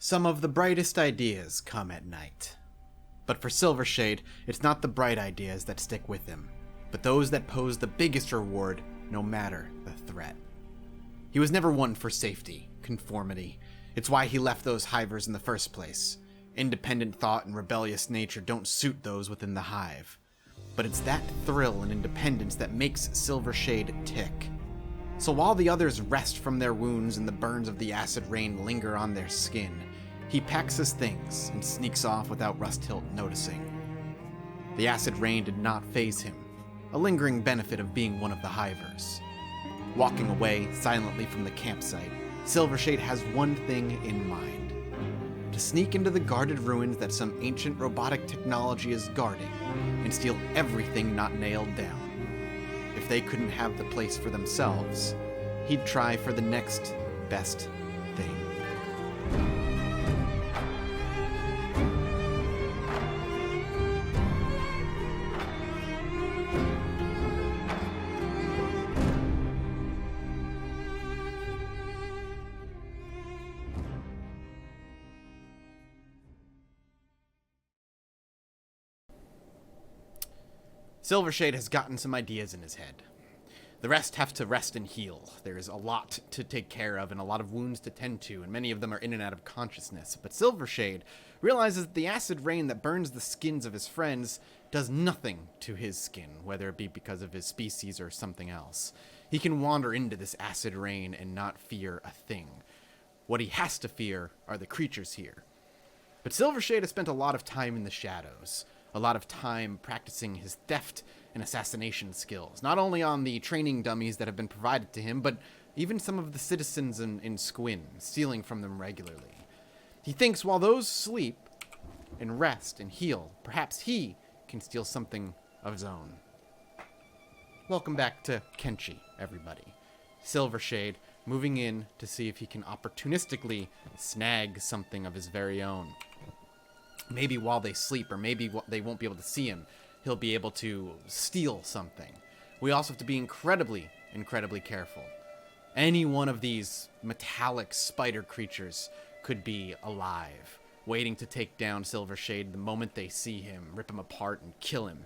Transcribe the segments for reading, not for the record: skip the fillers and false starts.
Some of the brightest ideas come at night. But for Silvershade, it's not the bright ideas that stick with him, but those that pose the biggest reward, no matter the threat. He was never one for safety, conformity. It's why he left those hivers in the first place. Independent thought and rebellious nature don't suit those within the hive. But it's that thrill and independence that makes Silvershade tick. So while the others rest from their wounds and the burns of the acid rain linger on their skin, he packs his things and sneaks off without Rusthilt noticing. The acid rain did not faze him, a lingering benefit of being one of the hivers. Walking away silently from the campsite, Silvershade has one thing in mind: to sneak into the guarded ruins that some ancient robotic technology is guarding and steal everything not nailed down. If they couldn't have the place for themselves, he'd try for the next best thing. Silvershade has gotten some ideas in his head. The rest have to rest and heal. There is a lot to take care of and a lot of wounds to tend to, and many of them are in and out of consciousness. But Silvershade realizes that the acid rain that burns the skins of his friends does nothing to his skin, whether it be because of his species or something else. He can wander into this acid rain and not fear a thing. What he has to fear are the creatures here. But Silvershade has spent a lot of time in the shadows. A lot of time practicing his theft and assassination skills, not only on the training dummies that have been provided to him, but even some of the citizens in Squin, stealing from them regularly. He thinks while those sleep and rest and heal, perhaps he can steal something of his own. Welcome back to Kenshi, everybody. Silvershade moving in to see if he can opportunistically snag something of his very own. Maybe while they sleep, or maybe they won't be able to see him, he'll be able to steal something. We also have to be incredibly, incredibly careful. Any one of these metallic spider creatures could be alive, waiting to take down Silvershade the moment they see him, rip him apart, and kill him.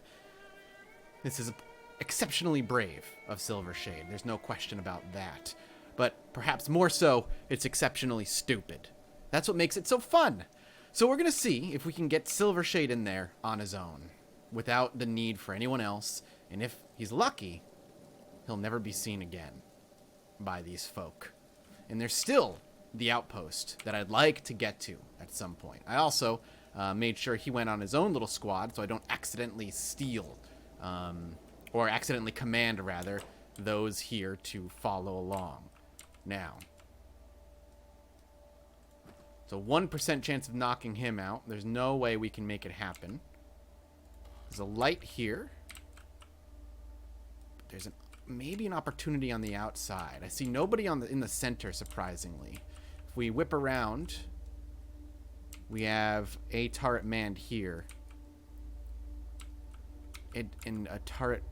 This is exceptionally brave of Silvershade. There's no question about that. But perhaps more so, it's exceptionally stupid. That's what makes it so fun. So we're going to see if we can get Silvershade in there on his own, without the need for anyone else, and if he's lucky, he'll never be seen again by these folk. And there's still the outpost that I'd like to get to at some point. I also made sure he went on his own little squad, so I don't accidentally steal, or accidentally command, rather, those here to follow along. Now, so 1% chance of knocking him out. There's no way we can make it happen. There's a light here. But there's maybe an opportunity on the outside. I see nobody in the center, surprisingly. If we whip around, we have a turret manned here. And a turret...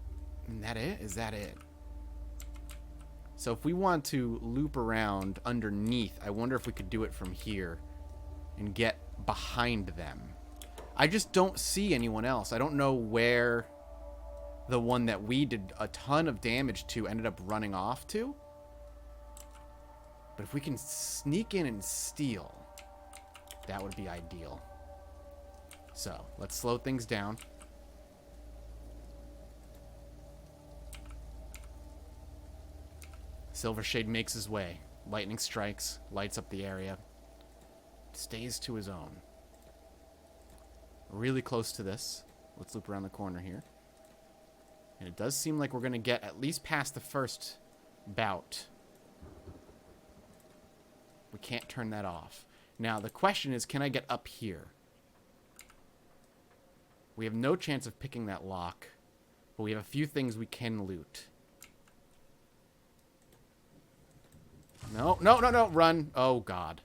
Is that it? Is that it? So if we want to loop around underneath, I wonder if we could do it from here and get behind them. I just don't see anyone else. I don't know where the one that we did a ton of damage to ended up running off to. But if we can sneak in and steal, that would be ideal. So, let's slow things down. Silvershade makes his way. Lightning strikes, lights up the area. Stays to his own. Really close to this. Let's loop around the corner here. And it does seem like we're going to get at least past the first bout. We can't turn that off. Now, the question is, can I get up here? We have no chance of picking that lock, but we have a few things we can loot. No, no, no, no, run. Oh, God.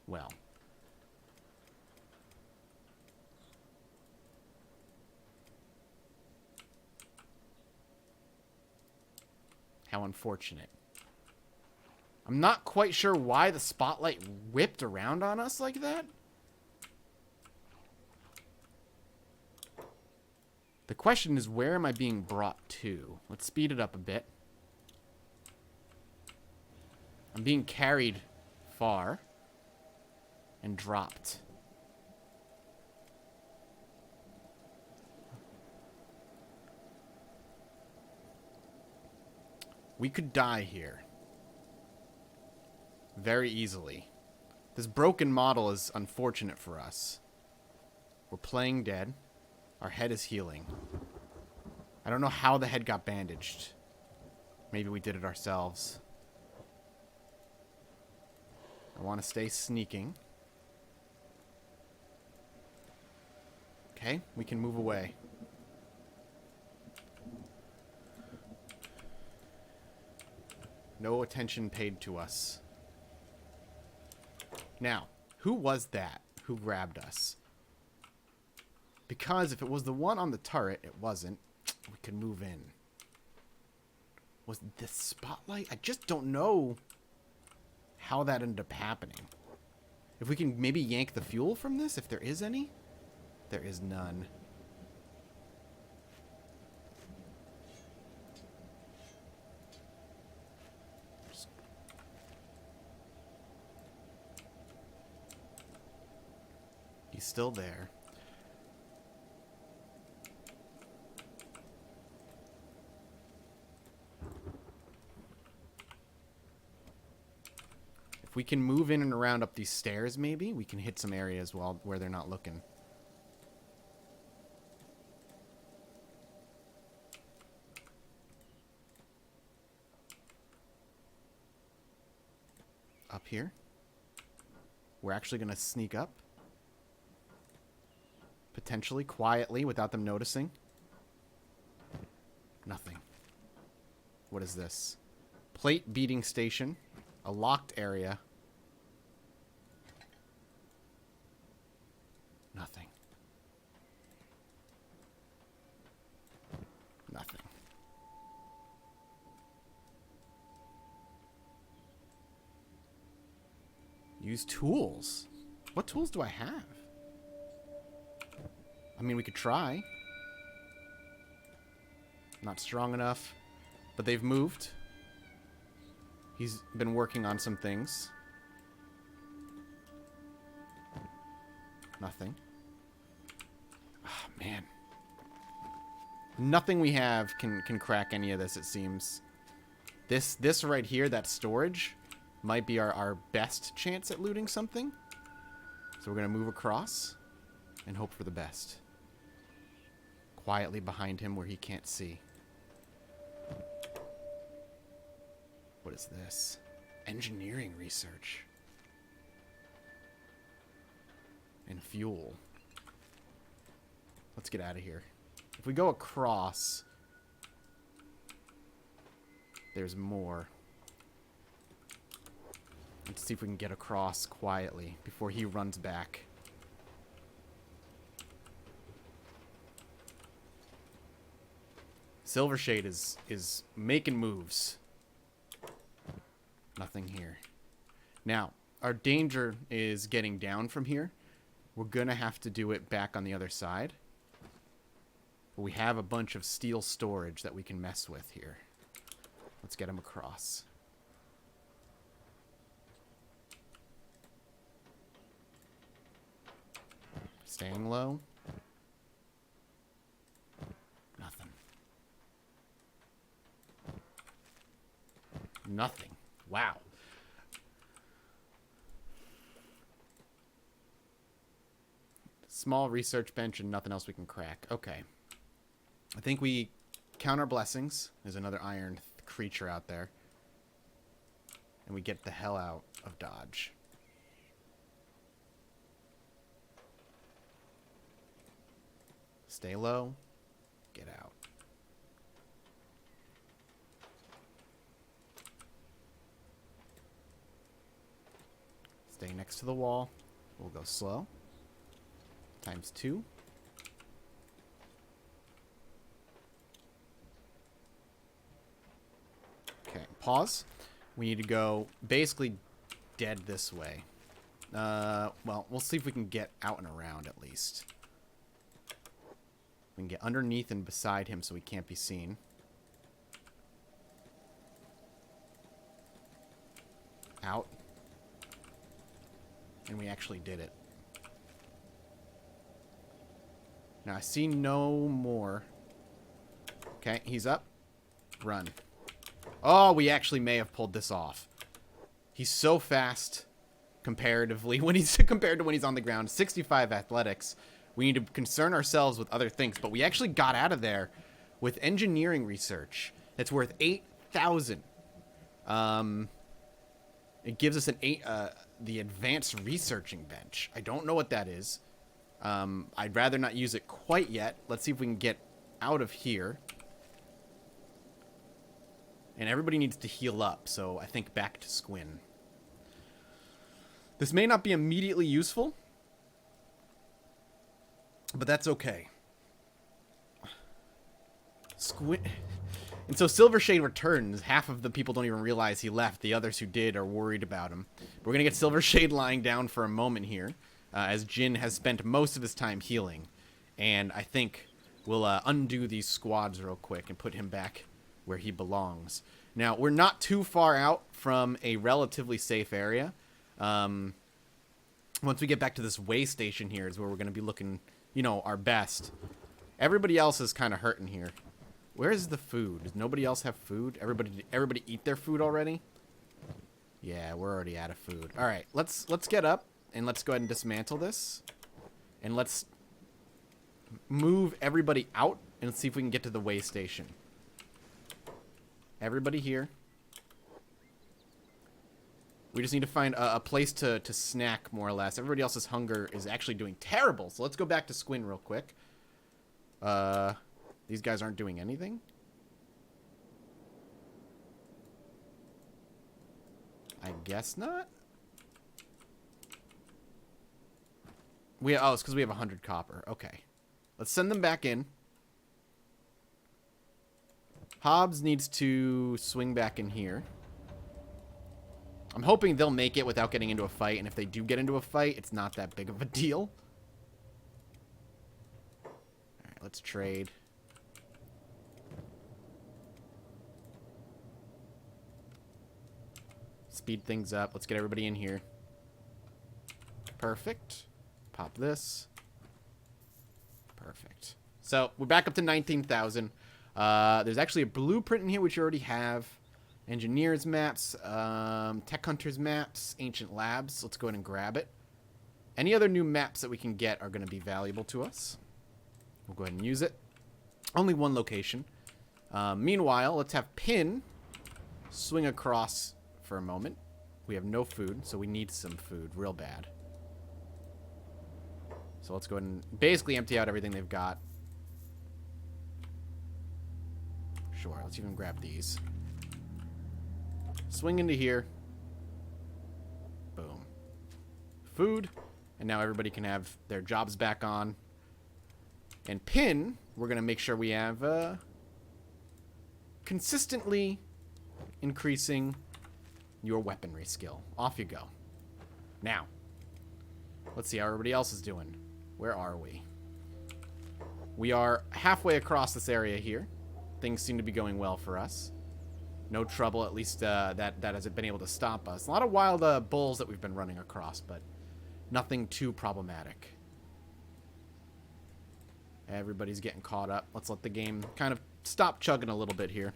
Well. How unfortunate. I'm not quite sure why the spotlight whipped around on us like that. The question is, where am I being brought to? Let's speed it up a bit. I'm being carried far and dropped. We could die here. Very easily. This broken model is unfortunate for us. We're playing dead. Our head is healing. I don't know how the head got bandaged. Maybe we did it ourselves. I want to stay sneaking. Okay, we can move away. No attention paid to us. Now, who was that who grabbed us? Because if it was the one on the turret, it wasn't. We could move in. Was this spotlight? I just don't know how that ended up happening. If we can maybe yank the fuel from this, if there is any. There is none. He's still there. If we can move in and around up these stairs, maybe we can hit some areas where they're not looking. Up here. We're actually going to sneak up. Potentially, quietly, without them noticing. Nothing. What is this? Plate beating station. A locked area. Nothing. Nothing. Use tools. What tools do I have? I mean, we could try. Not strong enough. But they've moved. He's been working on some things. Nothing. Oh, man. Nothing we have can crack any of this, it seems. This right here, that storage, might be our best chance at looting something. So we're going to move across and hope for the best. Quietly behind him where he can't see. What is this? Engineering research. And fuel. Let's get out of here. If we go across, there's more. Let's see if we can get across quietly before he runs back. Silvershade is making moves. Nothing here. Now, our danger is getting down from here. We're going to have to do it back on the other side. But we have a bunch of steel storage that we can mess with here. Let's get him across. Staying low. Nothing. Nothing. Wow. Small research bench and nothing else we can crack. Okay. I think we count our blessings. There's another iron creature out there. And we get the hell out of Dodge. Stay low. Get out. Stay next to the wall. We'll go slow. ×2. Okay, pause. We need to go basically dead this way. Well, we'll see if we can get out and around at least. We can get underneath and beside him so he can't be seen. Out. And we actually did it. Now, I see no more. Okay, he's up. Run. Oh, we actually may have pulled this off. He's so fast comparatively when he's compared to when he's on the ground. 65 athletics. We need to concern ourselves with other things, but we actually got out of there with engineering research. That's worth 8,000. It gives us the advanced researching bench. I don't know what that is. I'd rather not use it quite yet. Let's see if we can get out of here. And everybody needs to heal up, so I think back to Squin. This may not be immediately useful, but that's okay. Squin... And so Silvershade returns. Half of the people don't even realize he left. The others who did are worried about him. We're going to get Silvershade lying down for a moment here, as Jin has spent most of his time healing. And I think we'll undo these squads real quick and put him back where he belongs. Now, we're not too far out from a relatively safe area. Once we get back to this way station here is where we're going to be looking, you know, our best. Everybody else is kind of hurting here. Where is the food? Does nobody else have food? Everybody eat their food already? Yeah, we're already out of food. All right, let's get up and let's go ahead and dismantle this. And let's move everybody out and see if we can get to the way station. Everybody here. We just need to find a place to snack, more or less. Everybody else's hunger is actually doing terrible. So let's go back to Squin real quick. These guys aren't doing anything? I guess not. Oh, it's because we have 100 copper. Okay. Let's send them back in. Hobbs needs to swing back in here. I'm hoping they'll make it without getting into a fight, and if they do get into a fight, it's not that big of a deal. Alright, let's trade. Speed things up. Let's get everybody in here. Perfect. Pop this. Perfect. So, we're back up to 19,000. There's actually a blueprint in here, which you already have. Engineers maps, Tech Hunters maps, Ancient Labs. Let's go ahead and grab it. Any other new maps that we can get are going to be valuable to us. We'll go ahead and use it. Only one location. Meanwhile, let's have Pin swing across for a moment. We have no food, so we need some food real bad. So let's go ahead and basically empty out everything they've got. Sure, let's even grab these. Swing into here. Boom. Food. And now everybody can have their jobs back on. And Pin, we're going to make sure we have consistently increasing your weaponry skill. Off you go. Now, let's see how everybody else is doing. Where are we? We are halfway across this area here. Things seem to be going well for us. No trouble, at least that hasn't been able to stop us. A lot of wild bulls that we've been running across, but nothing too problematic. Everybody's getting caught up. Let's let the game kind of stop chugging a little bit here.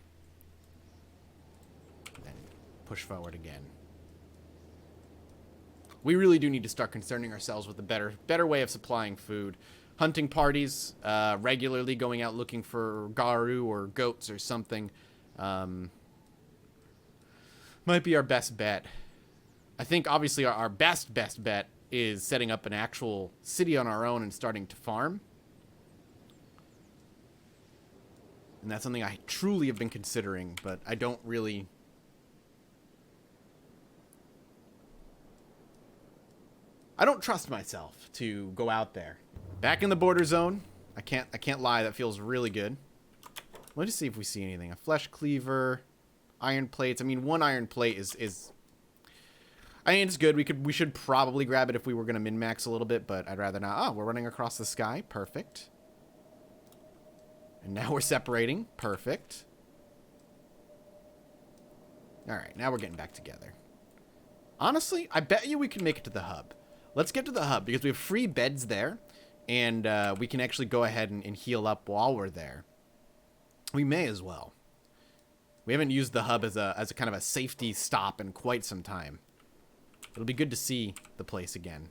Then push forward again. We really do need to start concerning ourselves with a better way of supplying food. Hunting parties, regularly going out looking for garu or goats or something. Might be our best bet. I think, obviously, our best bet is setting up an actual city on our own and starting to farm. And that's something I truly have been considering, but I don't really... I don't trust myself to go out there. Back in the border zone. I can't lie, that feels really good. Let's just see if we see anything. A flesh cleaver... iron plates. I mean, one iron plate is I mean, it's good. We should probably grab it if we were going to min-max a little bit, but I'd rather not. Oh, we're running across the sky. Perfect. And now we're separating. Perfect. All right, now we're getting back together. Honestly, I bet you we can make it to the hub. Let's get to the hub because we have free beds there, and we can actually go ahead and heal up while we're there. We may as well. We haven't used the hub as a kind of a safety stop in quite some time. It'll be good to see the place again.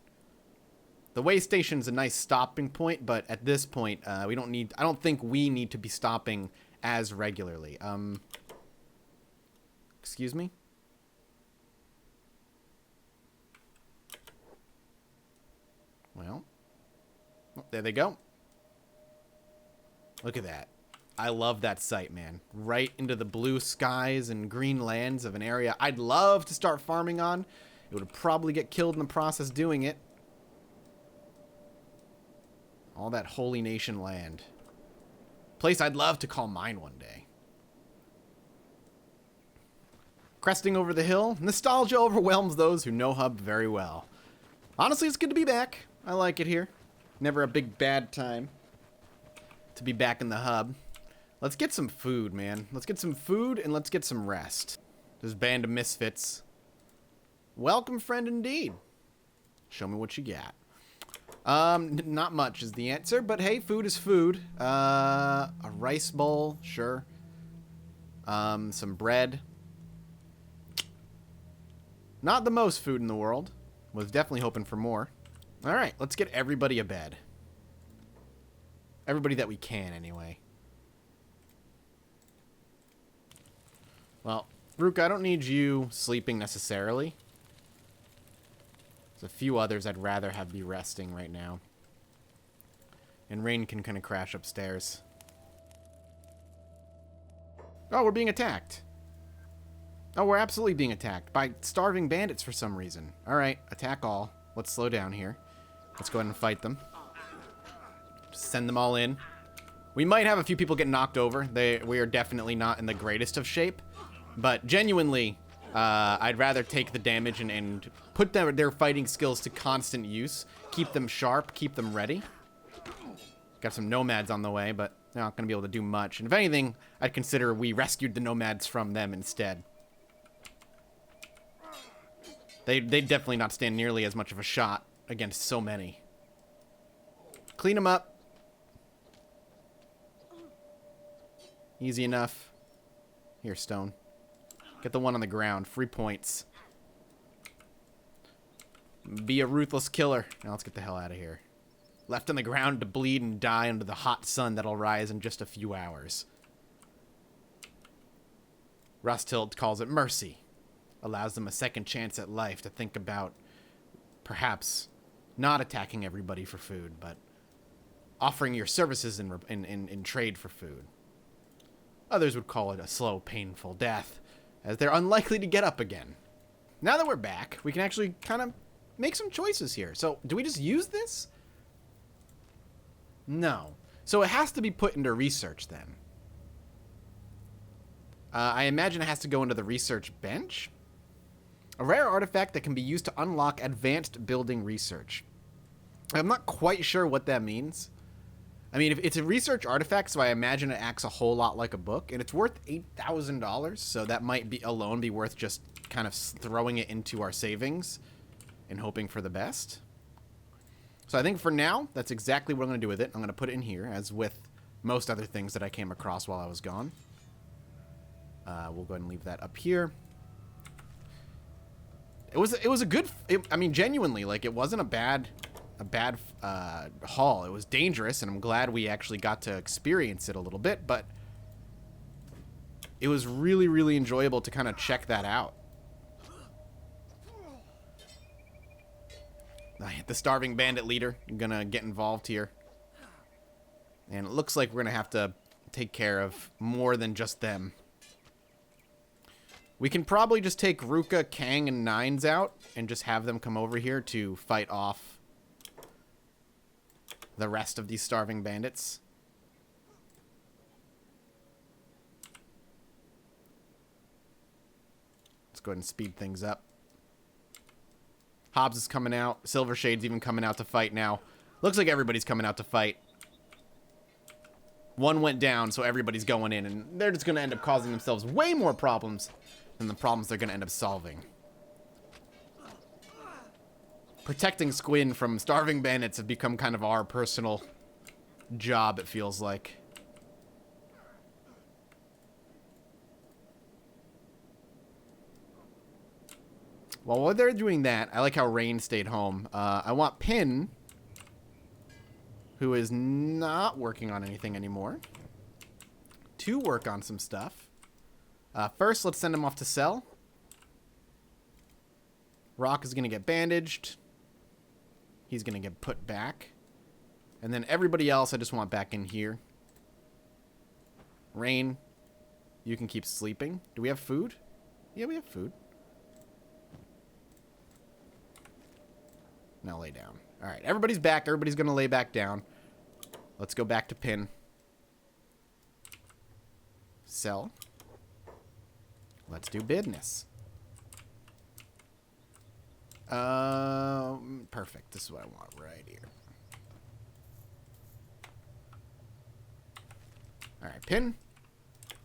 The way station's a nice stopping point, but at this point, we don't need. I don't think we need to be stopping as regularly. Excuse me. Well, oh, there they go. Look at that. I love that sight, man. Right into the blue skies and green lands of an area I'd love to start farming on. It would probably get killed in the process doing it. All that holy nation land. Place I'd love to call mine one day. Cresting over the hill, nostalgia overwhelms those who know Hub very well. Honestly, it's good to be back. I like it here. Never a big bad time to be back in the hub. Let's get some food, man. Let's get some food and let's get some rest. This band of misfits. Welcome, friend, indeed. Show me what you got. Not much is the answer, but hey, food is food. A rice bowl, sure. Some bread. Not the most food in the world. Was definitely hoping for more. All right, let's get everybody a bed. Everybody that we can, anyway. Well, Rook, I don't need you sleeping necessarily. There's a few others I'd rather have be resting right now. And Rain can kind of crash upstairs. Oh, we're being attacked. Oh, we're absolutely being attacked by starving bandits for some reason. All right, attack all. Let's slow down here. Let's go ahead and fight them. Just send them all in. We might have a few people get knocked over. We are definitely not in the greatest of shape. But genuinely, I'd rather take the damage and put their fighting skills to constant use. Keep them sharp, keep them ready. Got some nomads on the way, but they're not going to be able to do much. And if anything, I'd consider we rescued the nomads from them instead. They'd definitely not stand nearly as much of a shot against so many. Clean them up. Easy enough. Here, Stone. Get the one on the ground. Free points. Be a ruthless killer. Now let's get the hell out of here. Left on the ground to bleed and die under the hot sun that'll rise in just a few hours. Rusthild calls it mercy. Allows them a second chance at life to think about perhaps not attacking everybody for food, but offering your services in trade for food. Others would call it a slow, painful death, as they're unlikely to get up again. Now that we're back, we can actually kind of make some choices here. So, do we just use this? No. So it has to be put into research then. I imagine it has to go into the research bench. A rare artifact that can be used to unlock advanced building research. I'm not quite sure what that means. I mean, if it's a research artifact, so I imagine it acts a whole lot like a book, and it's worth $8,000, so that might be alone be worth just kind of throwing it into our savings and hoping for the best. So I think for now, that's exactly what I'm going to do with it. I'm going to put it in here, as with most other things that I came across while I was gone. We'll go ahead and leave that up here. It was a good. I mean, genuinely, like it wasn't a bad haul. It was dangerous, and I'm glad we actually got to experience it a little bit. But it was really, really enjoyable to kind of check that out. I hit the starving bandit leader. I'm gonna get involved here, and it looks like we're gonna have to take care of more than just them. We can probably just take Ruka, Kang, and Nines out and just have them come over here to fight off the rest of these starving bandits. Let's go ahead and speed things up. Hobbs is coming out. Silvershade's even coming out to fight now. Looks like everybody's coming out to fight. One went down, so everybody's going in, and they're just going to end up causing themselves way more problems than the problems they're going to end up solving. Protecting Squin from starving bandits have become kind of our personal job, it feels like. Well, while they're doing that, I like how Rain stayed home. I want Pin, who is not working on anything anymore, to work on some stuff. First, let's send him off to Cell. Rock is going to get bandaged. He's going to get put back. And then everybody else I just want back in here. Rain, you can keep sleeping. Do we have food? Yeah, we have food. Now lay down. All right, everybody's back. Everybody's going to lay back down. Let's go back to Pin. Cell. Let's do business. Perfect. This is what I want right here. All right, Pin.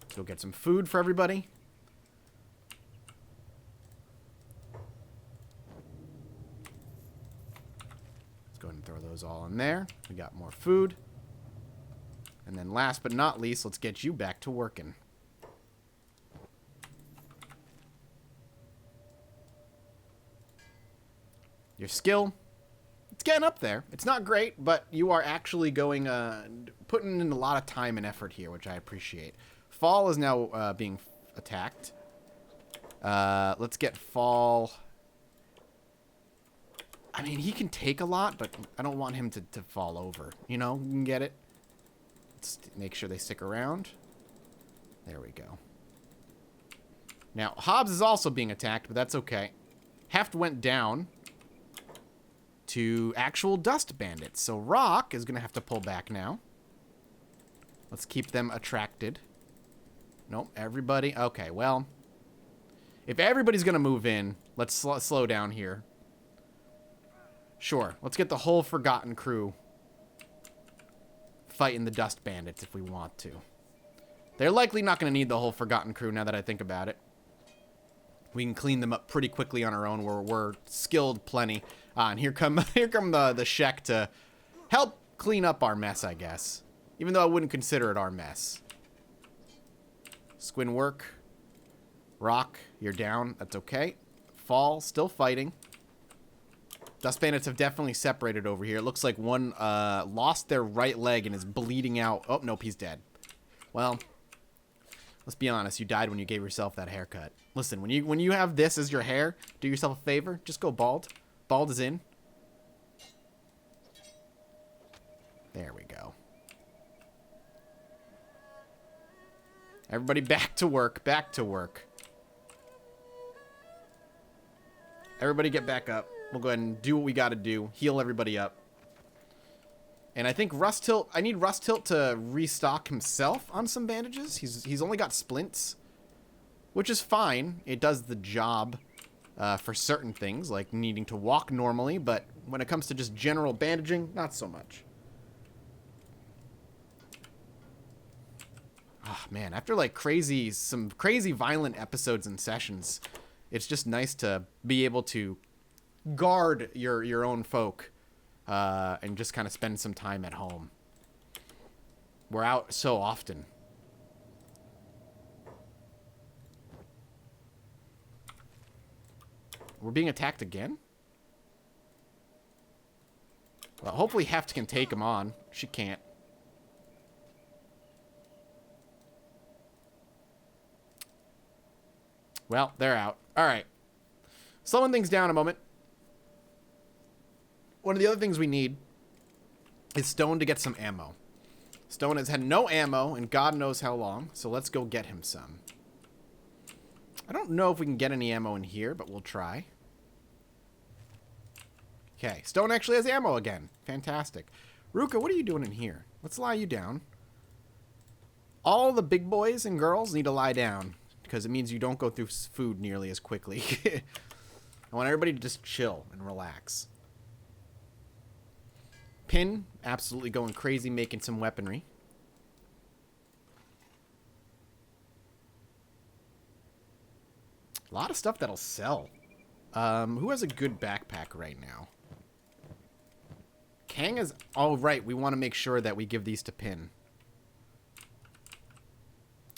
Let's go get some food for everybody. Let's go ahead and throw those all in there. We got more food. And then last but not least, let's get you back to working. Your skill, it's getting up there. It's not great, but you are actually going, putting in a lot of time and effort here, which I appreciate. Fall is now being attacked. Let's get Fall. I mean, he can take a lot, but I don't want him to fall over. You know, you can get it. Let's make sure they stick around. There we go. Now, Hobbs is also being attacked, but that's okay. Heft went down to actual dust bandits. So Rock is going to have to pull back now. Let's keep them attracted. Nope, everybody. Okay, well, if everybody's going to move in, let's slow down here. Sure, let's get the whole Forgotten crew fighting the dust bandits if we want to. They're likely not going to need the whole Forgotten crew now that I think about it. We can clean them up pretty quickly on our own. We're skilled plenty. And here come the Shek to help clean up our mess, I guess. Even though I wouldn't consider it our mess. Squin work. Rock, you're down. That's okay. Fall, still fighting. Dust bandits have definitely separated over here. It looks like one lost their right leg and is bleeding out. Oh, nope, he's dead. Well, let's be honest. You died when you gave yourself that haircut. Listen, when you have this as your hair, do yourself a favor. Just go bald. Bald is in. There we go. Everybody back to work. Back to work. Everybody get back up. We'll go ahead and do what we got to do. Heal everybody up. And I think Rust-Tilt... I need Rust-Tilt to restock himself on some bandages. He's only got splints. Which is fine. It does the job for certain things, like needing to walk normally. But when it comes to just general bandaging, not so much. Oh, man. After, like, some crazy violent episodes and sessions, it's just nice to be able to guard your own folk and just kind of spend some time at home. We're out so often. We're being attacked again? Well, hopefully Heft can take him on. She can't. Well, they're out. All right. Slowing things down a moment. One of the other things we need is Stone to get some ammo. Stone has had no ammo in God knows how long, so let's go get him some. I don't know if we can get any ammo in here, but we'll try. Okay, Stone actually has ammo again. Fantastic. Ruka, what are you doing in here? Let's lie you down. All the big boys and girls need to lie down. because it means you don't go through food nearly as quickly. I want everybody to just chill and relax. Pin, absolutely going crazy, making some weaponry. A lot of stuff that'll sell. Who has a good backpack right now? Kang is... Oh, right. We want to make sure that we give these to Pin.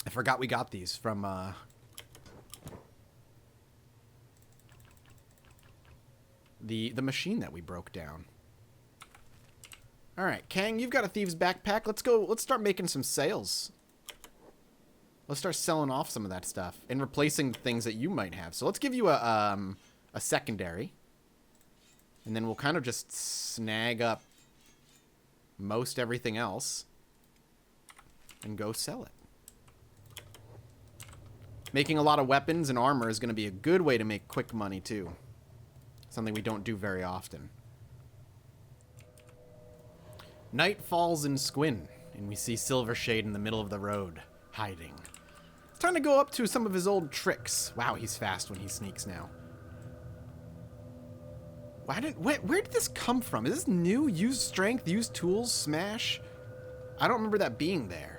I forgot we got these from, the machine that we broke down. Alright, Kang, you've got a thieves backpack. Let's go. Let's start making some sales. Let's start selling off some of that stuff and replacing things that you might have. So let's give you a secondary. And then we'll kind of just snag up most everything else and go sell it. Making a lot of weapons and armor is going to be a good way to make quick money, too. Something we don't do very often. Night falls in Squin, and we see Silvershade in the middle of the road, hiding. It's time to go up to some of his old tricks. Wow, he's fast when he sneaks now. Where did this come from? Is this new? Use strength, use tools, smash? I don't remember that being there.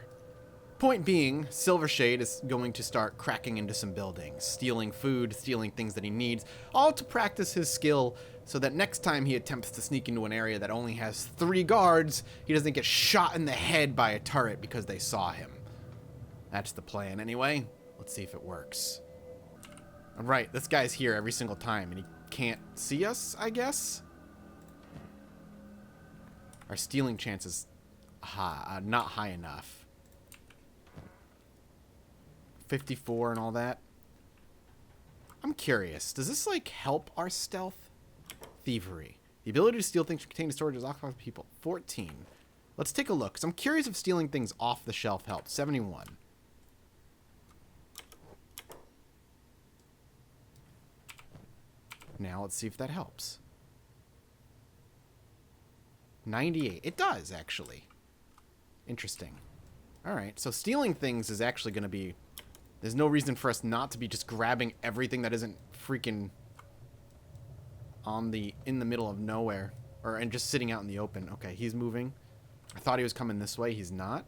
Point being, Silvershade is going to start cracking into some buildings, stealing food, stealing things that he needs, all to practice his skill so that next time he attempts to sneak into an area that only has 3 guards, he doesn't get shot in the head by a turret because they saw him. That's the plan anyway. Let's see if it works. Alright, this guy's here every single time and he can't see us, I guess? Our stealing chances not high enough. 54 and all that. I'm curious. Does this, like, help our stealth? Thievery. The ability to steal things contained in storage is occupied by people. 14. Let's take a look, because I'm curious if stealing things off the shelf helps. 71. Now, let's see if that helps. 98. It does, actually. Interesting. Alright, so stealing things is actually going to be... There's no reason for us not to be just grabbing everything that isn't freaking in the middle of nowhere. And just sitting out in the open. Okay, he's moving. I thought he was coming this way. He's not.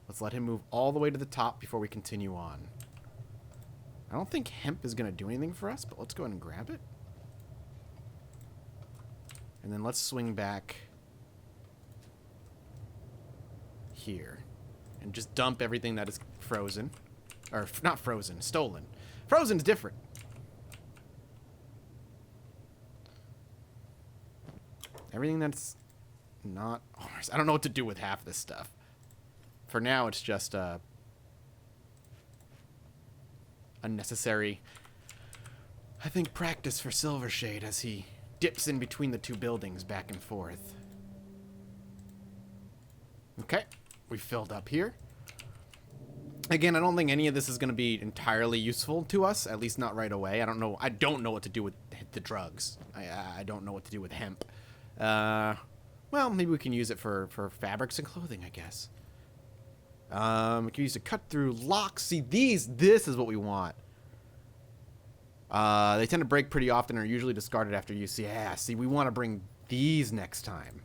Let's let him move all the way to the top before we continue on. I don't think hemp is going to do anything for us, but let's go ahead and grab it. And then let's swing back here. And just dump everything that is frozen. Or, not frozen, stolen. Frozen's different. Everything that's not ours. I don't know what to do with half this stuff. For now, it's just, unnecessary, I think, practice for Silvershade as he dips in between the 2 buildings back and forth. Okay. We filled up here. Again, I don't think any of this is going to be entirely useful to us, at least not right away. I don't know what to do with the drugs. I don't know what to do with hemp. Well, maybe we can use it for fabrics and clothing, I guess. We can use it to cut through locks. See, this is what we want. They tend to break pretty often and are usually discarded after use. Yeah, see, we want to bring these next time.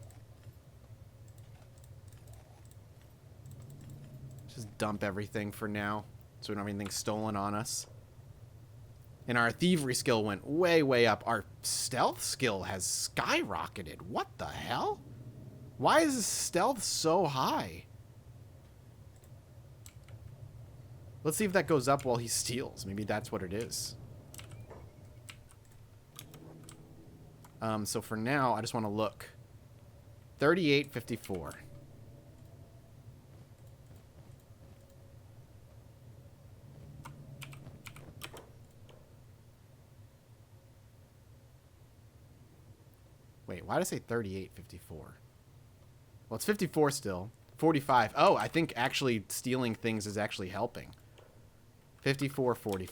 Just dump everything for now, so we don't have anything stolen on us. And our thievery skill went way, way up. Our stealth skill has skyrocketed. What the hell? Why is his stealth so high? Let's see if that goes up while he steals. Maybe that's what it is. So for now, I just want to look. 38.54. Wait, why did I say 38.54? Well, it's 54 still. 45. Oh, I think actually stealing things is actually helping. 54.45.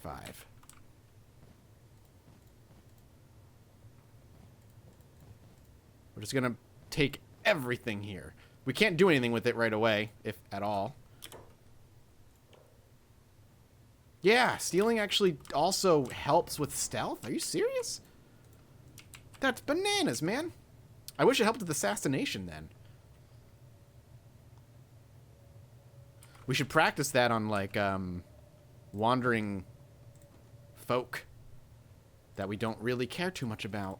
We're just going to take everything here. We can't do anything with it right away, if at all. Yeah, stealing actually also helps with stealth. Are you serious? That's bananas, man. I wish it helped with assassination then. We should practice that on, like, wandering folk that we don't really care too much about.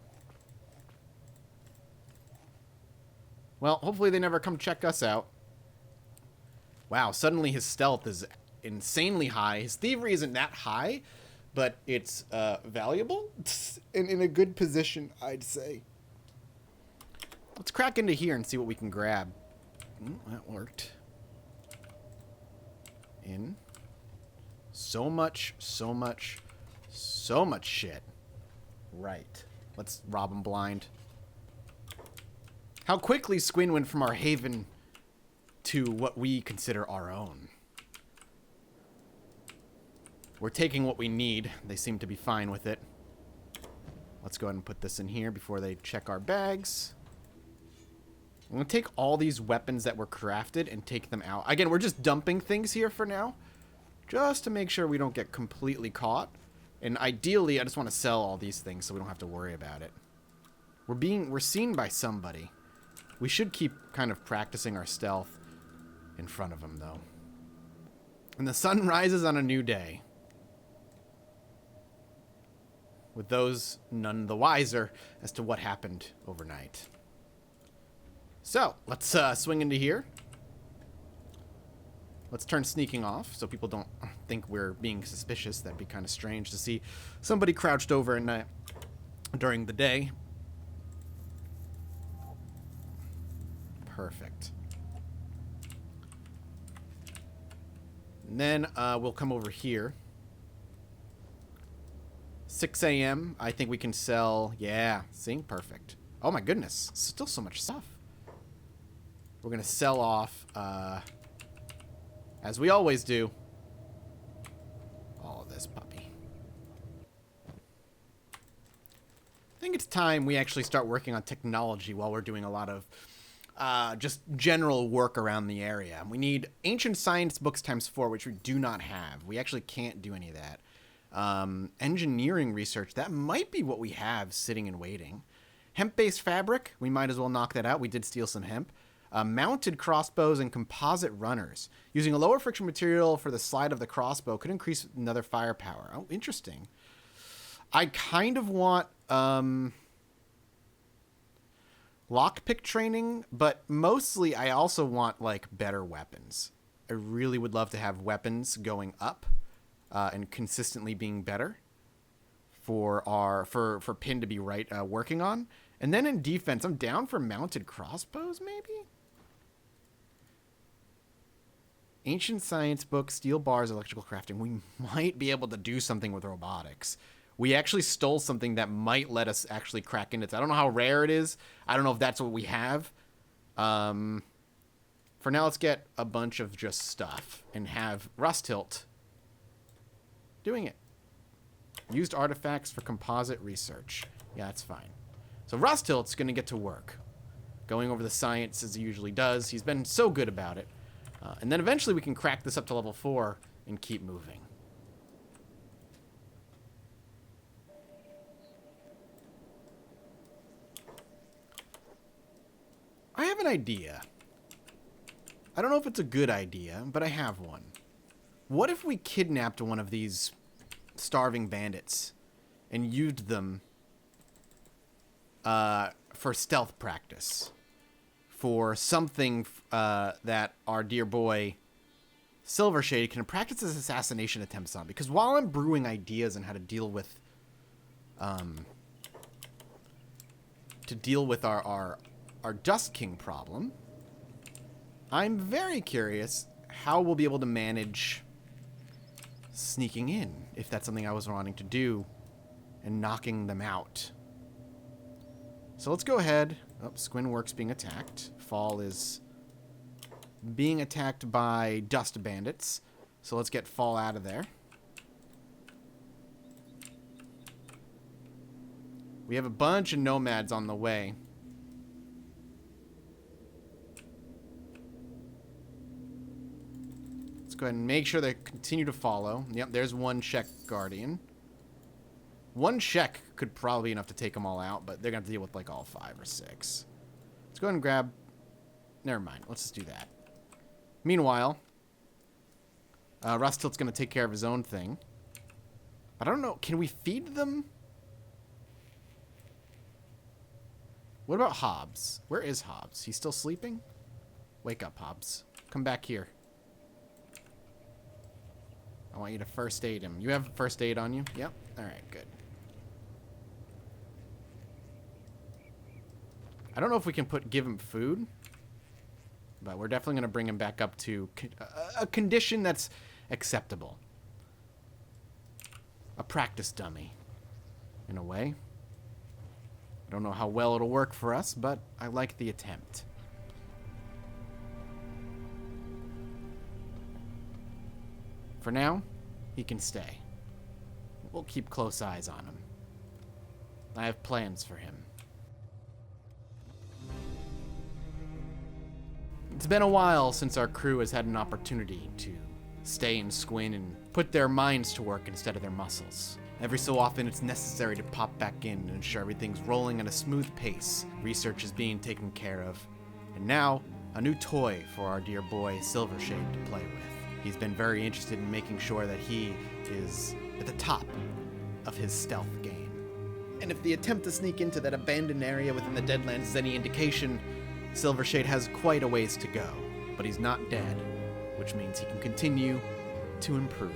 Well, hopefully they never come check us out. Wow, suddenly his stealth is insanely high. His thievery isn't that high, but it's valuable and in a good position, I'd say. Let's crack into here and see what we can grab. That worked. In. So much shit. Right. Let's rob him blind. How quickly Squin went from our haven to what we consider our own. We're taking what we need. They seem to be fine with it. Let's go ahead and put this in here before they check our bags. I'm going to take all these weapons that were crafted and take them out. Again, we're just dumping things here for now, just to make sure we don't get completely caught. And ideally, I just want to sell all these things so we don't have to worry about it. We're seen by somebody. We should keep kind of practicing our stealth in front of them, though. And the sun rises on a new day, with those none the wiser as to what happened overnight. So, let's swing into here. Let's turn sneaking off so people don't think we're being suspicious. That'd be kind of strange to see somebody crouched over at night during the day. Perfect. And then we'll come over here. 6 a.m. I think we can sell... Yeah, see? Perfect. Oh my goodness. Still so much stuff. We're going to sell off, as we always do, all of this puppy. I think it's time we actually start working on technology while we're doing a lot of just general work around the area. We need ancient science books ×4, which we do not have. We actually can't do any of that. Engineering research, that might be what we have sitting and waiting. Hemp-based fabric, we might as well knock that out. We did steal some hemp. Mounted crossbows and composite runners. Using a lower friction material for the slide of the crossbow could increase another firepower. Oh, interesting. I kind of want lockpick training, but mostly I also want, like, better weapons. I really would love to have weapons going up and consistently being better for Pin to be working on. And then in defense, I'm down for mounted crossbows, maybe? Ancient science book, steel bars, electrical crafting. We might be able to do something with robotics. We actually stole something that might let us actually crack into it. I don't know how rare it is. I don't know if that's what we have. For now, let's get a bunch of just stuff and have Rusthilt doing it. Used artifacts for composite research. Yeah, that's fine. So Rusthilt's going to get to work, going over the science as he usually does. He's been so good about it. And then eventually we can crack this up to level 4 and keep moving. I have an idea. I don't know if it's a good idea, but I have one. What if we kidnapped one of these starving bandits and used them for stealth practice? For something that our dear boy Silvershade can practice his assassination attempts on. Because while I'm brewing ideas on how to deal with our Dust King problem, I'm very curious how we'll be able to manage sneaking in, if that's something I was wanting to do, and knocking them out. So let's go ahead. Oh, Squinworks being attacked. Fall is being attacked by dust bandits. So let's get Fall out of there. We have a bunch of nomads on the way. Let's go go ahead and make sure they continue to follow. Yep, there's one check guardian. One check could probably be enough to take them all out, but they're going to have to deal with like all 5 or 6. Let's go ahead and grab... Never mind. Let's just do that. Meanwhile, Rustilt's going to take care of his own thing. But I don't know. Can we feed them? What about Hobbs? Where is Hobbs? He's still sleeping? Wake up, Hobbs. Come back here. I want you to first aid him. You have first aid on you? Yep. Alright, good. I don't know if we can give him food. But we're definitely going to bring him back up to a condition that's acceptable. A practice dummy. In a way. I don't know how well it'll work for us, but I like the attempt. For now, he can stay. We'll keep close eyes on him. I have plans for him. It's been a while since our crew has had an opportunity to stay and squint and put their minds to work instead of their muscles. Every so often, it's necessary to pop back in and ensure everything's rolling at a smooth pace. Research is being taken care of. And now, a new toy for our dear boy Silvershade to play with. He's been very interested in making sure that he is at the top of his stealth game. And if the attempt to sneak into that abandoned area within the Deadlands is any indication, Silvershade has quite a ways to go. But he's not dead, which means he can continue to improve.